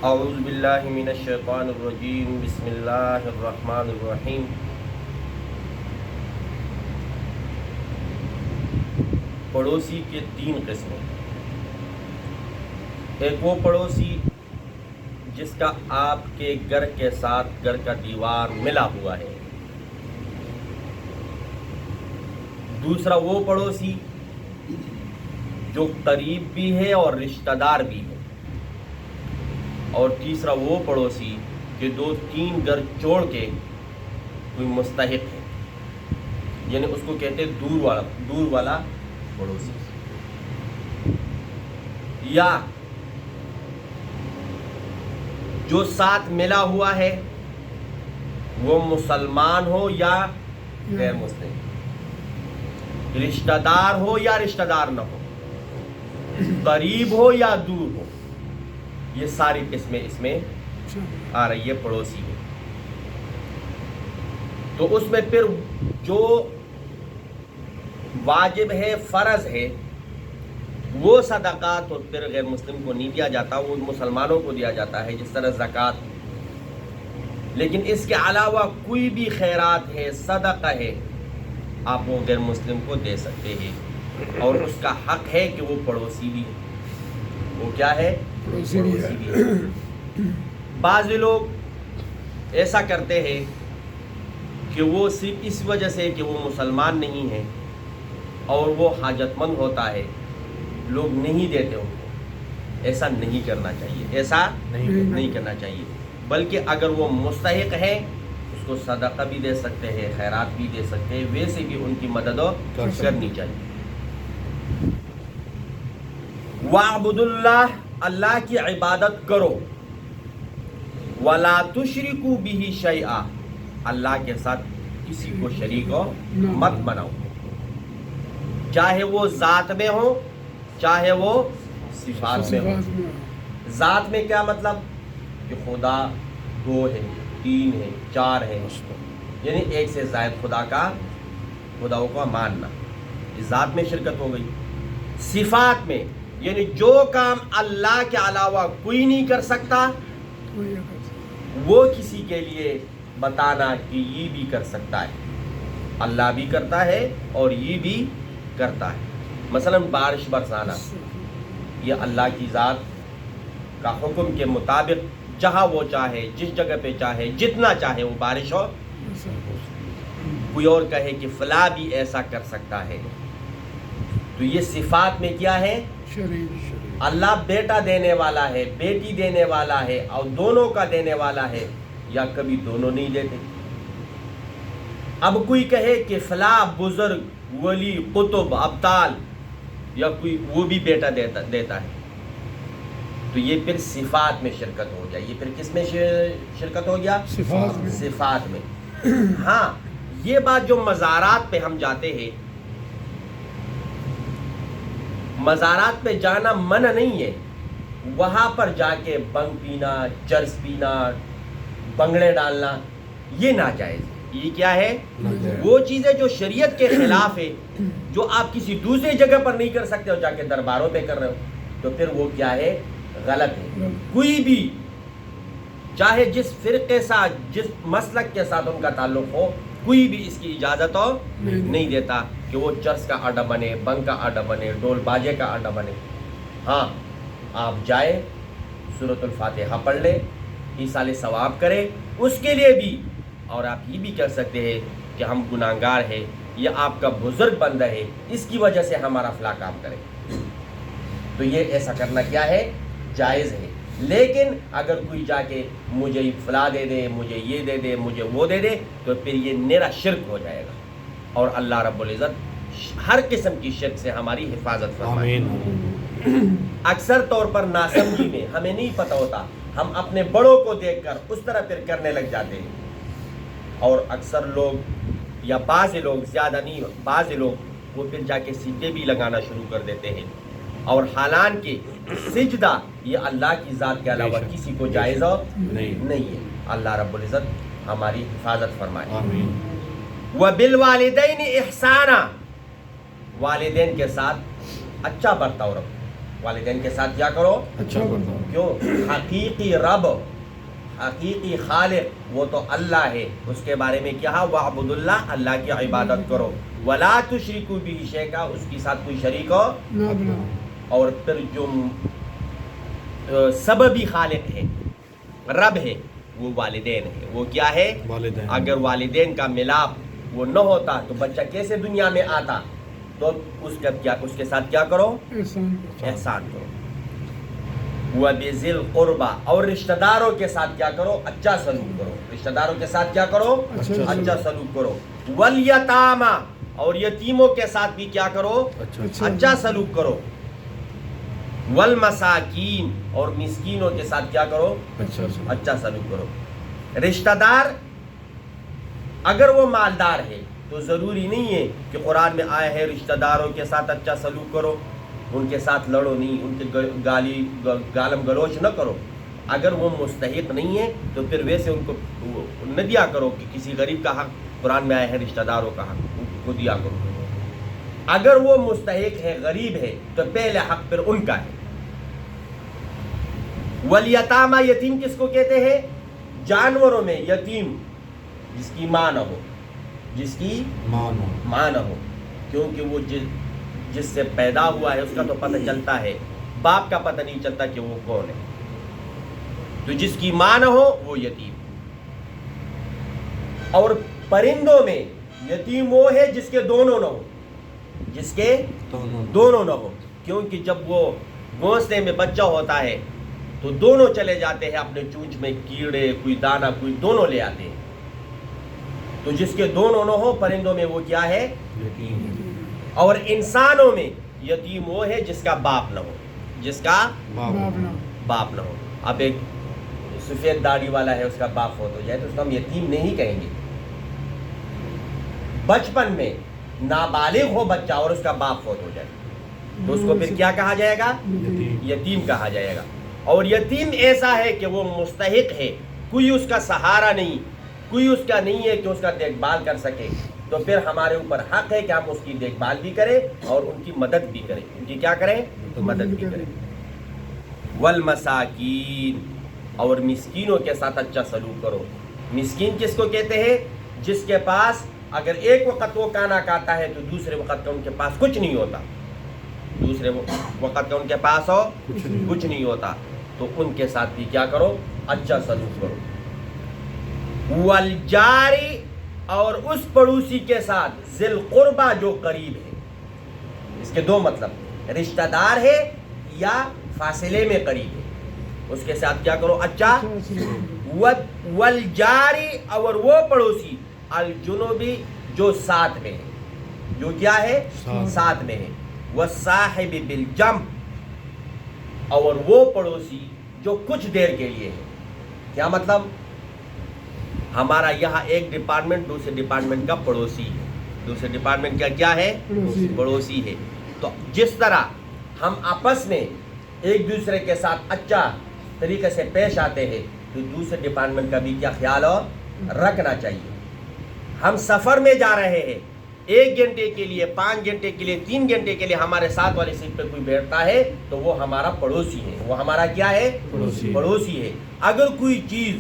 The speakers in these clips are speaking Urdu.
اعوذ باللہ من الشیطان الرجیم بسم اللہ الرحمن الرحیم پڑوسی کے 3 قسمیں. ایک وہ پڑوسی جس کا آپ کے گھر کے ساتھ گھر کا دیوار ملا ہوا ہے. دوسرا وہ پڑوسی جو قریب بھی ہے اور رشتہ دار بھی ہے. اور تیسرا وہ پڑوسی کہ 2-3 گھر چھوڑ کے کوئی مستحق ہے، یعنی اس کو کہتے ہیں دور والا پڑوسی. یا جو ساتھ ملا ہوا ہے وہ مسلمان ہو یا غیر مسلم، رشتہ دار ہو یا رشتہ دار نہ ہو، قریب ہو یا دور ہو، یہ ساری قسمیں اس میں آ رہی ہے پڑوسی میں. تو اس میں پھر جو واجب ہے، فرض ہے، وہ صدقات تو پھر غیر مسلم کو نہیں دیا جاتا، وہ مسلمانوں کو دیا جاتا ہے، جس طرح زکوٰۃ. لیکن اس کے علاوہ کوئی بھی خیرات ہے، صدقہ ہے، آپ وہ غیر مسلم کو دے سکتے ہیں، اور اس کا حق ہے کہ وہ پڑوسی بھی ہے. وہ کیا ہے؟ پڑوسی بھی ہے. بعض لوگ ایسا کرتے ہیں کہ وہ صرف اس وجہ سے کہ وہ مسلمان نہیں ہیں اور وہ حاجت مند ہوتا ہے، لوگ نہیں دیتے ان کو. ایسا نہیں کرنا چاہیے، ایسا نہیں کرنا چاہیے. بلکہ اگر وہ مستحق ہے اس کو صدقہ بھی دے سکتے ہیں، خیرات بھی دے سکتے ہیں، ویسے بھی ان کی مدد کرنی چاہیے. وَاعْبُدُوا اللَّهَ، اللہ کی عبادت کرو. وَلَا تُشْرِكُوا بِهِ شَيْئًا، اللہ کے ساتھ کسی کو شریک مت بناؤ، چاہے وہ ذات میں ہو چاہے وہ صفات میں ہو. ذات میں کیا مطلب؟ کہ خدا 2 ہے، 3 ہے، 4 ہے، یعنی ایک سے زائد خداؤں کو ماننا، یہ ذات میں شرکت ہو گئی. صفات میں یعنی جو کام اللہ کے علاوہ کوئی نہیں کر سکتا وہ کسی کے لیے بتانا کہ یہ بھی کر سکتا ہے. اللہ بھی کرتا ہے اور یہ بھی کرتا ہے. مثلا بارش برسانا، یہ اللہ کی ذات کا حکم کے مطابق جہاں وہ چاہے، جس جگہ پہ چاہے، جتنا چاہے وہ بارش ہو. کوئی اور کہے کہ فلاں بھی ایسا کر سکتا ہے، تو یہ صفات میں کیا ہے؟ اللہ بیٹا دینے والا ہے، بیٹی دینے والا ہے، اور دونوں کا دینے والا ہے، یا کبھی دونوں نہیں دیتے. اب کوئی کہے کہ فلاں بزرگ، ولی، قطب، ابطال، یا کوئی وہ بھی بیٹا دیتا ہے، تو یہ پھر صفات میں شرکت ہو جائے. یہ پھر کس میں شرکت ہو گیا؟ صفات میں. ہاں، یہ بات جو مزارات پہ ہم جاتے ہیں، مزارات پہ جانا منع نہیں ہے، وہاں پر جا کے بنگ پینا، چرس پینا، بنگڑے ڈالنا، یہ ناجائز ہے. یہ کیا ہے؟ وہ چیزیں جو شریعت کے خلاف ہے، جو آپ کسی دوسری جگہ پر نہیں کر سکتے ہو، جا کے درباروں پہ کر رہے ہو، تو پھر وہ کیا ہے؟ غلط ہے. کوئی بھی چاہے جس فرقے ساتھ، جس مسلک کے ساتھ ان کا تعلق ہو، کوئی بھی اس کی اجازت نہیں دیتا کہ وہ چرس کا اڈا بنے، بنگ کا اڈا بنے، ڈول باجے کا اڈا بنے. ہاں، آپ جائیں، سورۃ الفاتحہ پڑھ لیں، ایصال ثواب کریں اس کے لیے بھی. اور آپ یہ بھی کہہ سکتے ہیں کہ ہم گناہگار ہیں، یہ آپ کا بزرگ بندہ ہے، اس کی وجہ سے ہمارا فلاں کام کرے. تو یہ ایسا کرنا کیا ہے؟ جائز ہے. لیکن اگر کوئی جا کے مجھے فلاں دے دے، مجھے یہ دے دے، مجھے وہ دے دے، تو پھر یہ نیرا شرک ہو جائے گا. اور اللہ رب العزت ہر قسم کی شرک سے ہماری حفاظت فرمائے. اکثر طور پر ناسمجھی میں ہمیں نہیں پتہ ہوتا، ہم اپنے بڑوں کو دیکھ کر اس طرح پھر کرنے لگ جاتے ہیں. اور اکثر لوگ، یا بعض لوگ، زیادہ نہیں، بعض لوگ وہ پھر جا کے سجدے بھی لگانا شروع کر دیتے ہیں. اور حالانکہ سجدہ یہ اللہ کی ذات کے علاوہ کسی کو جائز نہیں ہے. اللہ رب العزت ہماری حفاظت فرمائے. وَبِالْوَالِدَيْنِ إِحْسَانًا، والدین کے ساتھ اچھا برتاؤ رکھو. والدین کے ساتھ کیا کرو اچھا برتاؤ. کیوں؟ حقیقی رب، حقیقی خالق وہ تو اللہ ہے، اس کے بارے میں کیا وَاعْبُدُوا اللَّهَ، اللہ کی عبادت کرو، وَلَا تُشْرِكُوا بِهِ شَيْئًا، اس کے ساتھ کوئی شریک ہو. اور پھر جو سببی خالق ہے، رب ہے، وہ والدین ہے. وہ کیا ہے؟ والدین. اگر والدین کا ملاپ وہ نہ ہوتا تو بچہ کیسے دنیا میں آتا؟ تو اس کے ساتھ کیا کرو؟ احسان کرو. وَبِذِي الْقُرْبَى، اور رشتہ داروں کے ساتھ کیا کرو؟ اچھا سلوک کرو. رشتہ داروں کے ساتھ کیا کرو؟ اچھا سلوک کرو. وَالْيَتَامَى، اور یتیموں کے ساتھ بھی کیا کرو؟ اچھا سلوک کرو. والمساکین، اور مسکینوں کے ساتھ کیا کرو؟ اچھا سلوک کرو. رشتہ دار اگر وہ مالدار ہے تو ضروری نہیں ہے کہ قرآن میں آیا ہے رشتہ داروں کے ساتھ اچھا سلوک کرو، ان کے ساتھ لڑو نہیں، ان کے گالم گلوچ نہ کرو. اگر وہ مستحق نہیں ہے تو پھر ویسے ان کو نہ دیا کرو کہ کسی غریب کا حق قرآن میں آیا ہے رشتہ داروں کا حق ان کو دیا کرو. اگر وہ مستحق ہے، غریب ہے، تو پہلے حق پھر ان کا ہے. والیتامى، یتیم کس کو کہتے ہیں؟ جانوروں میں یتیم جس کی ماں نہ ہو، جس کی ماں نہ ہو، کیونکہ وہ جس سے پیدا ہوا ہے اس کا تو پتہ چلتا ہے، باپ کا پتہ نہیں چلتا کہ وہ کون ہے. تو جس کی ماں نہ ہو وہ یتیم. اور پرندوں میں یتیم وہ ہے جس کے دونوں نہ ہو، جس کے دونوں نہ ہو، کیونکہ جب وہ گھونسلے میں بچہ ہوتا ہے تو دونوں چلے جاتے ہیں اپنے چونچ میں، کیڑے، کوئی دانہ، کوئی دونوں لے آتے ہیں. تو جس کے دونوں نہ ہو پرندوں میں وہ کیا ہے؟ اور انسانوں میں یتیم وہ ہے جس کا باپ نہ ہو، جس کا باپ نہ ہو. اب ایک سفید داڑھی والا ہے، اس کا باپ فوت ہو جائے تو اس کو ہم یتیم نہیں کہیں گے. بچپن میں نابالغ ہو بچہ اور اس کا باپ فوت ہو جائے تو اس کو پھر کیا کہا جائے گا؟ یتیم کہا جائے گا. اور یتیم ایسا ہے کہ وہ مستحق ہے، کوئی اس کا سہارا نہیں، کوئی اس کا نہیں ہے کہ اس کا دیکھ بھال کر سکے. تو پھر ہمارے اوپر حق ہے کہ ہم اس کی دیکھ بھال بھی کریں اور ان کی مدد بھی کریں. ان کی کیا کریں؟ مدد بھی کریں. والمساکین، اور مسکینوں کے ساتھ اچھا سلوک کرو. مسکین کس کو کہتے ہیں؟ جس کے پاس اگر ایک وقت وہ کھانا کھاتا ہے تو دوسرے وقت کا ان کے پاس کچھ نہیں ہوتا، دوسرے وقت کا ان کے پاس ہو کچھ نہیں ہوتا. تو ان کے ساتھ بھی کیا کرو؟ اچھا سلوک کرو. والجاری، اور اس پڑوسی کے ساتھ، ذی القربہ جو قریب ہے. اس کے دو مطلب، رشتہ دار ہے یا فاصلے میں قریب ہے، اس کے ساتھ کیا کرو؟ اچھا. والجاری، اور وہ پڑوسی، الجنوبی جو ساتھ میں ہے، جو کیا ہے؟ ساتھ میں ہے. والصاحب بالجنب، اور وہ پڑوسی جو کچھ دیر کے لیے ہے. کیا مطلب؟ ہمارا یہاں ایک ڈپارٹمنٹ دوسرے ڈپارٹمنٹ کا پڑوسی ہے، دوسرے ڈپارٹمنٹ کا کیا ہے؟ پڑوسی ہے. تو جس طرح ہم آپس میں ایک دوسرے کے ساتھ اچھا طریقے سے پیش آتے ہیں تو دوسرے ڈپارٹمنٹ کا بھی کیا خیال رکھنا چاہیے. ہم سفر میں جا رہے ہیں، 1 گھنٹے کے لیے، 5 گھنٹے کے لیے، 3 گھنٹے کے لیے ہمارے ساتھ والی سیٹ پہ کوئی بیٹھتا ہے تو وہ ہمارا پڑوسی ہے، وہ ہمارا کیا ہے؟ پڑوسی ہے. اگر کوئی چیز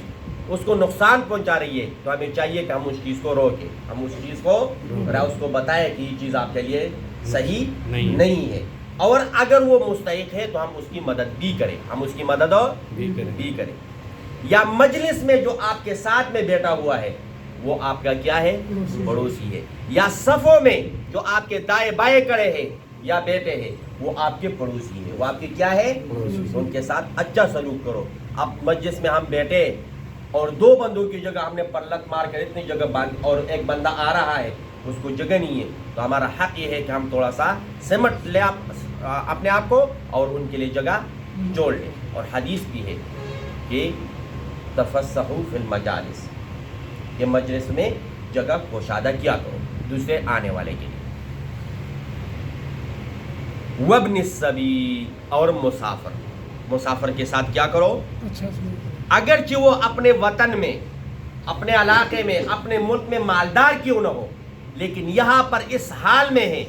اس کو نقصان پہنچا رہی ہے تو ہمیں چاہیے کہ ہم اس چیز کو روکیں، ہم اس چیز کو اس کو بتائیں کہ یہ چیز آپ کے لیے صحیح نہیں ہے. اور اگر وہ مستحق ہے تو ہم اس کی مدد بھی کریں، ہم اس کی مدد بھی کریں. یا مجلس میں جو آپ کے ساتھ میں بیٹھا ہوا ہے وہ آپ کا کیا ہے؟ پڑوسی ہے. یا صفوں میں جو آپ کے دائیں بائیں کھڑے ہیں یا بیٹھے ہیں وہ آپ کے پڑوسی ہے، وہ آپ کے کیا ہے؟ ان کے ساتھ اچھا سلوک کرو. اب مجلس میں ہم بیٹھے اور 2 بندوں کی جگہ ہم نے پلک مار کر اتنی جگہ باندھ، اور ایک بندہ آ رہا ہے اس کو جگہ نہیں ہے، تو ہمارا حق یہ ہے کہ ہم تھوڑا سا سمٹ لیں اپنے آپ کو اور ان کے لیے جگہ چھوڑ لیں. اور حدیث بھی ہے کہ تفسحوا فی المجالس، کہ مجلس میں جگہ گشادہ کیا کرو دوسرے آنے والے کے لیے. وابن السبیل، اور مسافر کے ساتھ کیا کرو؟ اگرچہ وہ اپنے وطن میں، اپنے علاقے میں، اپنے ملک میں مالدار کیوں نہ ہو، لیکن یہاں پر اس حال میں ہے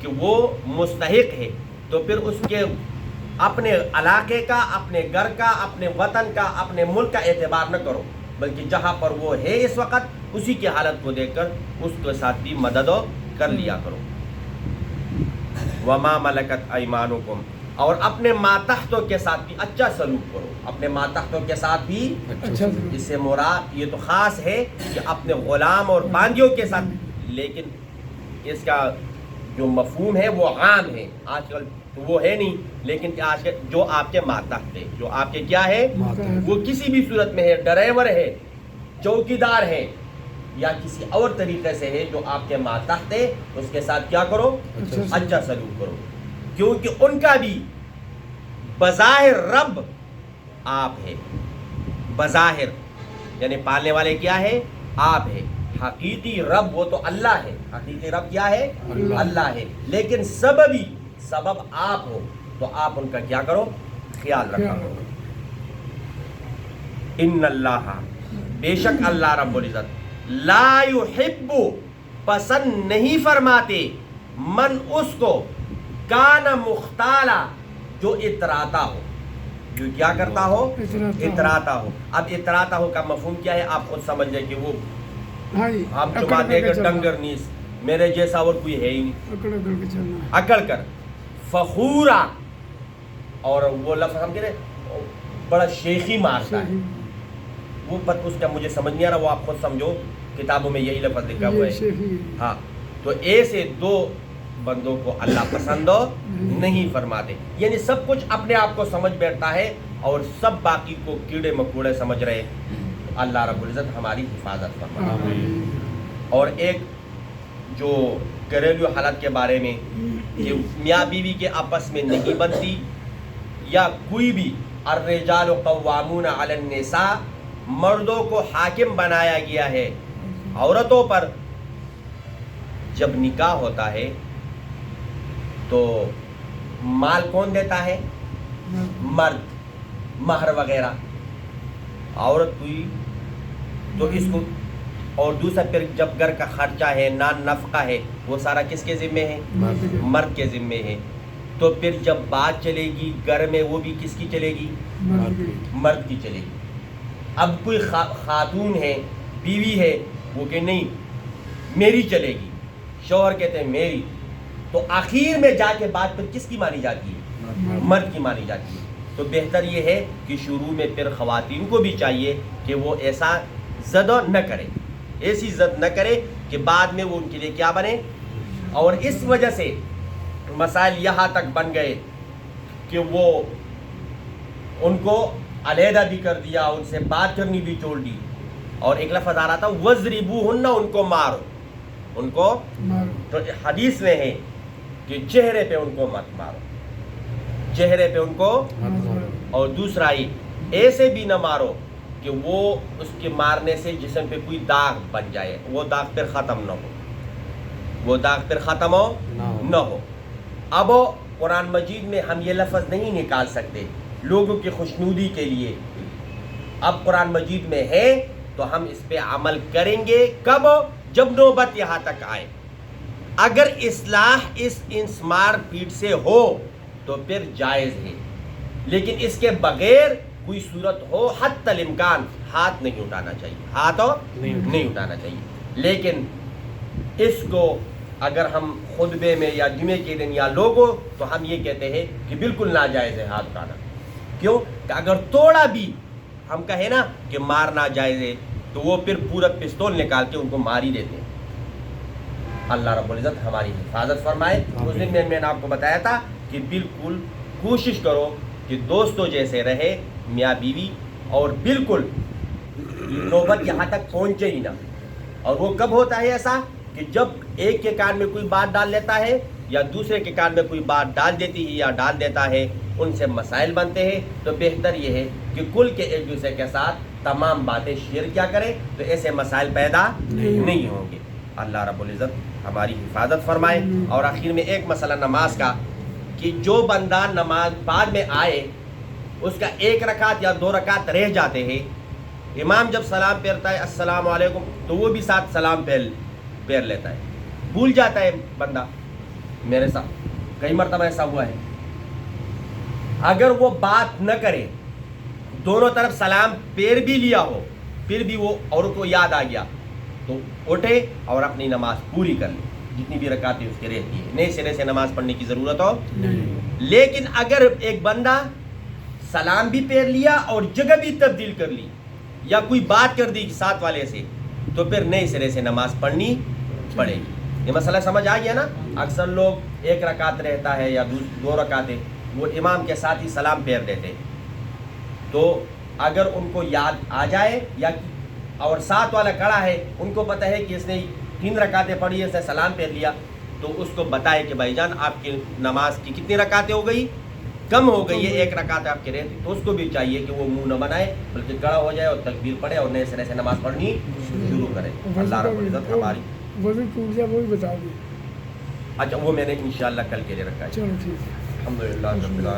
کہ وہ مستحق ہے تو پھر اس کے اپنے علاقے کا، اپنے گھر کا، اپنے وطن کا، اپنے ملک کا اعتبار نہ کرو، بلکہ جہاں پر وہ ہے اس وقت اسی کی حالت کو دیکھ کر اس کے ساتھ بھی مدد کر لیا کرو۔ وما ملکت ایمانکم، اور اپنے ماتحتوں کے ساتھ بھی اچھا سلوک کرو، اپنے ماتحتوں کے ساتھ بھی اچھا سلوک۔ اس سے مراد یہ تو خاص ہے کہ اپنے غلام اور باندیوں کے ساتھ، لیکن اس کا جو مفہوم ہے وہ عام ہے، آج کل تو وہ ہے نہیں، لیکن آج کل جو آپ کے ماتحت ہے، جو آپ کے کیا ہے، وہ کسی بھی صورت میں ہے، ڈرائیور ہے، چوکیدار ہے، یا کسی اور طریقے سے ہے، جو آپ کے ماتحت ہے، اس کے ساتھ کیا کرو، اچھا سلوک کرو، کیونکہ ان کا بھی بظاہر رب آپ ہے، بظاہر یعنی پالنے والے کیا ہے، آپ ہے، حقیقی رب وہ تو اللہ ہے، حقیقی رب کیا ہے، اللہ ہے، لیکن سبب آپ ہو، تو آپ ان کا کیا کرو، خیال رکھا کرو۔ ان اللہ، بے شک اللہ رب العزت، لا یحب، پسند نہیں فرماتے، من اس کو، کان مختالا، جو اتراتا ہو، جو کیا کرتا ہو، اتراتا ہو۔ اب اتراتا ہو کا مفہوم کیا ہے، آپ خود سمجھ جائے کہ وہ ہم چما دے کر ڈنگر نیس، میرے جیسا اور کوئی ہے ہی نہیں، اکڑ کر، فخورا، اور وہ لفظ ہم کہتے ہیں بڑا شیخی مارتا ہے، وہ اس کا مجھے سمجھ نہیں آ رہا، وہ آپ خود سمجھو، کتابوں میں یہی لفظ لکھا ہوا ہے۔ ہاں، تو ایسے دو بندوں کو اللہ پسند نہیں فرماتے، یعنی سب کچھ اپنے آپ کو سمجھ بیٹھتا ہے اور سب باقی کو کیڑے مکوڑے سمجھ رہے۔ اللہ رب العزت ہماری حفاظت فرمائے۔ اور ایک جو گھریلو حالت کے بارے میں، کہ میاں بیوی کے آپس میں نہیں بنتی، یا کوئی بھی، الرجال قوامون علی النساء، مردوں کو حاکم بنایا گیا ہے عورتوں پر۔ جب نکاح ہوتا ہے تو مال کون دیتا ہے، مرد، مہر وغیرہ، عورت ہوئی تو اس کو، اور دوسرا پھر جب گھر کا خرچہ ہے، نان نفقہ ہے، وہ سارا کس کے ذمے ہے، مرد کے ذمے ہے۔ تو پھر جب بات چلے گی گھر میں، وہ بھی کس کی چلے گی، مرد کی چلے گی۔ اب کوئی خاتون ہے، بیوی ہے، وہ کہ نہیں میری چلے گی، شوہر کہتے ہیں میری، تو آخر میں جا کے بات پھر کس کی مانی جاتی ہے، مرد کی مانی جاتی ہے۔ تو بہتر یہ ہے کہ شروع میں پھر خواتین کو بھی چاہیے کہ وہ ایسا زد نہ کرے، ایسی زد نہ کرے کہ بعد میں وہ ان کے لیے کیا بنے۔ اور اس وجہ سے مسائل یہاں تک بن گئے کہ وہ ان کو علیحدہ بھی کر دیا، ان سے بات کرنی بھی چھوڑ دی، اور ایک لفظ آ رہا تھا وَضْرِبُوهُنَّ، ان کو مارو، ان کو، تو حدیث میں ہے کہ چہرے پہ ان کو مت مارو، چہرے پہ ان کو، اور دوسرا ہی ایسے بھی نہ مارو کہ وہ اس کے مارنے سے جسم پہ کوئی داغ بن جائے، وہ داغ پھر ختم نہ ہو، وہ داغ پھر ختم نہ ہو۔ اب قرآن مجید میں ہم یہ لفظ نہیں نکال سکتے لوگوں کی خوشنودی کے لیے، اب قرآن مجید میں ہے تو ہم اس پہ عمل کریں گے، کب، جب نوبت یہاں تک آئے۔ اگر اصلاح اس مار پیٹ سے ہو تو پھر جائز ہے، لیکن اس کے بغیر کوئی صورت ہو، حتی الامکان ہاتھ نہیں اٹھانا چاہیے، ہاتھ نہیں اٹھانا چاہیے۔ لیکن اس کو اگر ہم خطبے میں یا جمعے کے دن یا لوگوں، تو ہم یہ کہتے ہیں کہ بالکل ناجائز ہے ہاتھ اٹھانا۔ کیوں کہ اگر توڑا بھی ہم کہیں نا کہ مارنا جائز ہے، تو وہ پھر پورا پستول نکال کے ان کو مار ہی دیتے ہیں۔ اللہ رب العزت ہماری حفاظت فرمائے۔ اس دن میں نے آپ کو بتایا تھا کہ بالکل کوشش کرو کہ دوستوں جیسے رہے میاں بیوی، اور بالکل نوبت یہاں تک پہنچے ہی نہ۔ اور وہ کب ہوتا ہے ایسا کہ جب ایک کے کان میں کوئی بات ڈال لیتا ہے، یا دوسرے کے کان میں کوئی بات ڈال دیتی ہے یا ڈال دیتا ہے، ان سے مسائل بنتے ہیں۔ تو بہتر یہ ہے کہ کل کے ایک دوسرے کے ساتھ تمام باتیں شیئر کیا کریں، تو ایسے مسائل پیدا نہیں ہوں گے۔ اللہ رب العزت ہماری حفاظت فرمائے۔ اور آخر میں ایک مسئلہ نماز کا، کہ جو بندہ نماز بعد میں آئے، اس کا ایک رکعت یا 2 رکعت رہ جاتے ہیں، امام جب سلام پھیرتا ہے السلام علیکم، تو وہ بھی ساتھ سلام پھیر لیتا ہے، بھول جاتا ہے بندہ۔ میرے ساتھ کئی مرتبہ ایسا ہوا ہے اگر وہ بات نہ کرے, دونوں طرف سلام پھیر بھی لیا ہو, پھر بھی وہ اور کو یاد آ گیا تو اٹھے اور اپنی نماز پوری کر لے, جتنی بھی رکعتیں اس کے رہتی ہیں, نئے سرے سے نماز پڑھنے کی ضرورت ہو نہیں. لیکن اگر ایک بندہ سلام بھی پھیر لیا اور جگہ بھی تبدیل کر لی یا کوئی بات کر دی ساتھ والے سے, تو پھر نئے سرے سے نماز پڑھنی پڑے گی. یہ مسئلہ سمجھ آ گیا نا. اکثر لوگ ایک رکعت رہتا ہے یا دو رکعتیں, وہ امام کے ساتھ ہی سلام پھیر دیتے, تو اگر ان کو یاد آ جائے یا اور ساتھ والا کھڑا ہے ان کو پتہ ہے کہ اس نے 3 رکعتیں پڑھی, اس نے سلام پھیر لیا, تو اس کو بتائے کہ بھائی جان آپ کی نماز کی کتنی رکعتیں ہو گئی, کم ہو گئی ہے, 1 رکعت آپ کی رہتی, تو اس کو بھی چاہیے کہ وہ منہ نہ بنائے بلکہ کھڑا ہو جائے اور تکبیر پڑھے اور نئے سرے سے نماز پڑھنی شروع کرے. اللہ رب العزت ہماری وضو ٹوٹ جائے وہ بھی بتا دیں. اچھا وہ میں نے انشاءاللہ کل کے لیے رکھا ہے. چلو ٹھیک ہے. الحمدللہ رب العالمین.